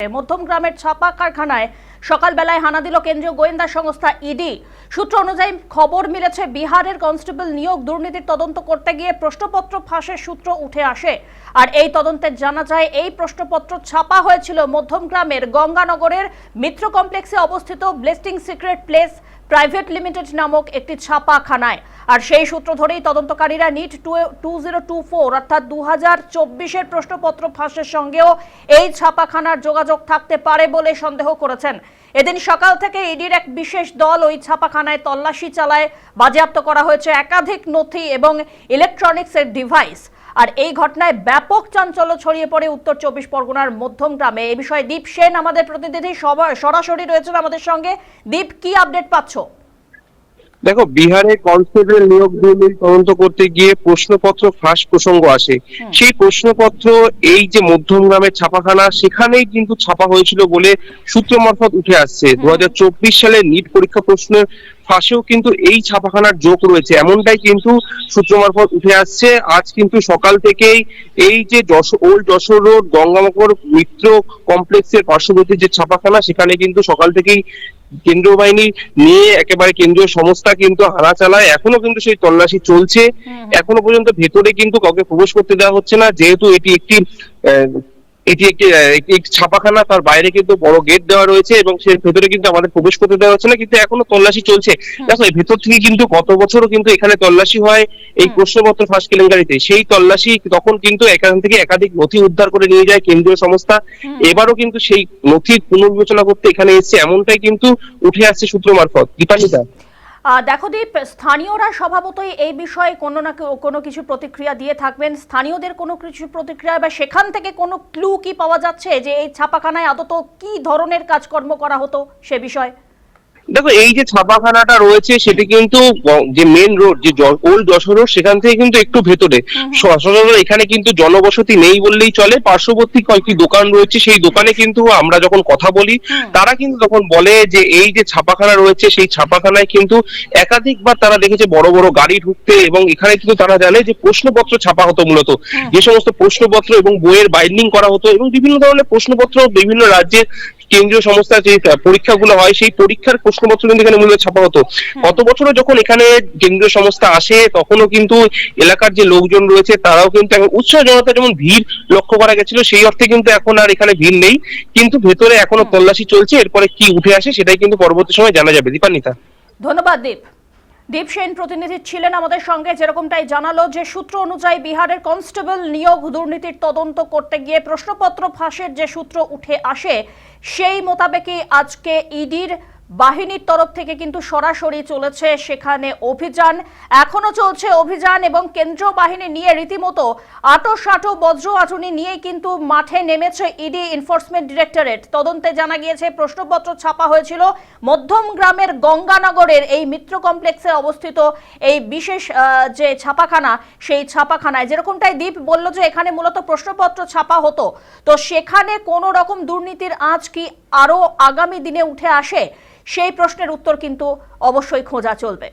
মধ্যমগ্রামের ছাপা কারখানায় সকালবেলায় হানা দিল কেন্দ্রীয় গোয়েন্দা সংস্থা ইডি। সূত্র অনুযায়ী খবর মিলেছে বিহারের কনস্টেবল নিয়োগ দুর্নীতির তদন্ত করতে গিয়ে প্রশ্নপত্র ফাঁসের সূত্র উঠে আসে। আর এই তদন্তে জানা যায় এই প্রশ্নপত্র ছাপা হয়েছিল মধ্যমগ্রামের গঙ্গানগরের মিত্র কমপ্লেক্সে অবস্থিত ব্লেস্টিং সিক্রেট প্লেস প্রাইভেট লিমিটেড নামক একটি ছাপাখানায়। আর সেই সূত্র ধরেই তদন্তকারীরা নিট 2024 অর্থাৎ 2024-এর প্রশ্নপত্র ফাঁসের সঙ্গেও এই ছাপাখানার যোগাযোগ থাকতে পারে বলে সন্দেহ করেছেন। এদিন সকাল থেকে ইডির এক বিশেষ দল ওই ছাপাখানায় তল্লাশি চালায়। বাজেয়াপ্ত করা হয়েছে একাধিক নথি এবং ইলেকট্রনিক্সের ডিভাইস। আর এই ঘটনায় ব্যাপক চাঞ্চল্য ছড়িয়ে পড়ে উত্তর 24 পরগনার মধ্যমগ্রামে। এই বিষয়ে দীপ সেন আমাদের প্রতিনিধি সরাসরি রয়েছেন আমাদের সঙ্গে। দীপ, কি আপডেট পাচ্ছ? দেখো, বিহারে কনস্টেবল নিয়োগ দুর্নীতি তদন্ত করতে গিয়ে প্রশ্নপত্র ফাঁস প্রসঙ্গ আসে। সেই প্রশ্নপত্র এই যে মধ্যমগ্রামের ছাপাখানা, সেখানেই কিন্তু ছাপা হয়েছিল বলে সূত্র মারফত উঠে আসছে। 2024 সালে নিট পরীক্ষা প্রশ্নের ফাঁসেও কিন্তু এই ছাপাখানার যোগ রয়েছে, এমনটাই কিন্তু সূত্র মারফত উঠে আসছে। আজ কিন্তু সকাল থেকেই এই যে ওল্ড যশোর রোড গঙ্গানগর মিত্র কমপ্লেক্সের পার্শ্ববর্তী যে ছাপাখানা, সেখানে কিন্তু সকাল থেকেই কেন্দ্রীয় বাহিনী নিয়ে একেবারে কেন্দ্রীয় সংস্থা কিন্তু হানা চালায়। এখনো কিন্তু সেই তল্লাশি চলছে। এখনো পর্যন্ত ভেতরে কিন্তু কাউকে প্রবেশ করতে দেওয়া হচ্ছে না, যেহেতু এটি একটি ছাপাখানা। তার বাইরে কিন্তু বড় গেট দেওয়া রয়েছে এবং সে ভেতরে কিন্তু আমাদের প্রবেশ করতে দেওয়া হচ্ছে না, কিন্তু এখনো তল্লাশি চলছে। দেখো, এই ভেতর থেকে কিন্তু গত বছরও কিন্তু এখানে তল্লাশি হয় এই প্রশ্নপত্র ফাঁস কেলেঙ্কারিতে। সেই তল্লাশি তখন কিন্তু এখান থেকে একাধিক নথি উদ্ধার করে নিয়ে যায় কেন্দ্রীয় সংস্থা। এবারও কিন্তু সেই নথির পুনর্বিবেচনা করতে এখানে এসেছে, এমনটাই কিন্তু উঠে আসছে সূত্র মারফত। দীপান্বিতা, দেখো দীপ, স্থানীয়রা স্বভাবতই এই বিষয়ে কোনো না কোনো কিছু প্রতিক্রিয়া দিয়ে থাকবেন। স্থানীয়দের কোনো কিছু প্রতিক্রিয়া বা সেখান থেকে কোনো ক্লু কি পাওয়া যাচ্ছে যে এই ছাপাখানায় আদত কি ধরনের কাজকর্ম করা হতো সে বিষয়ে? দেখো, এই যে ছাপাখানাটা রয়েছে সেটি কিন্তু যে মেন রোড, যে ওল্ড যশোর রোড, সেখান থেকে কিন্তু একটু ভেতরে। সচরাচর এখানে কিন্তু জনবসতি নেই বললেই চলে। পার্শ্ববর্তী কয়েকটি দোকান রয়েছে, সেই দোকানে কিন্তু আমরা যখন কথা বলি তারা কিন্তু তখন বলে যে এই যে ছাপাখানা রয়েছে সেই ছাপাখানায় কিন্তু একাধিকবার তারা দেখেছে বড় বড় গাড়ি ঢুকতে, এবং এখানে কিন্তু তারা জানে যে প্রশ্নপত্র ছাপা হতো মূলত। যে সমস্ত প্রশ্নপত্র এবং বইয়ের বাইন্ডিং করা হতো, এবং বিভিন্ন ধরনের প্রশ্নপত্র বিভিন্ন রাজ্যের কেন্দ্রীয় সংস্থার যে পরীক্ষাগুলো হয় সেই পরীক্ষার প্রশ্নপত্র কিন্তু এখানে মূলত ছাপা হতো। গত বছরও যখন এখানে কেন্দ্রীয় সংস্থা আসে তখনও কিন্তু এলাকার যে লোকজন রয়েছে তারাও কিন্তু উৎসাহ জনতা যেমন ভিড় লক্ষ্য করা গেছিল, সেই অর্থে কিন্তু এখন আর এখানে ভিড় নেই। কিন্তু ভেতরে এখনো তল্লাশি চলছে, এরপরে কি উঠে আসে সেটাই কিন্তু পরবর্তী সময় জানা যাবে। দীপান্বিতা, ধন্যবাদ দীপ। দীপ সেন প্রতিনিধি ছিলেন আমাদের সঙ্গে, যেরকমটাই জানালো যে সূত্র অনুযায়ী বিহারের কনস্টেবল নিয়োগ দুর্নীতির তদন্ত করতে গিয়ে প্রশ্নপত্র ফাঁসের যে সূত্র উঠে আসে সেই মোতাবেকই আজকে ইডির বাহিনীর তরফ থেকে কিন্তু সরাসরি চলেছে সেখানে অভিযান। এখনো চলছে অভিযান এবং কেন্দ্রীয় বাহিনী নিয়ে রীতিমতো আটো বজ্র আটুনি নিয়েই কিন্তু মাঠে নেমেছে ইডি এনফোর্সমেন্ট ডিরেক্টরেট। তদন্তে জানা গিয়েছে প্রশ্নপত্র ছাপা হয়েছিল মধ্যমগ্রামের গঙ্গানগরের এই মিত্র কমপ্লেক্সে অবস্থিত এই বিশেষ যে ছাপাখানা, সেই ছাপাখানায়। যেরকমটাই দীপ বলল যে এখানে মূলত প্রশ্নপত্র ছাপা হতো, তো সেখানে কোনো রকম দুর্নীতির আঁচ কি আরো আগামী দিনে উঠে আসে সেই প্রশ্নের উত্তর কিন্তু অবশ্যই খোঁজা চলবে।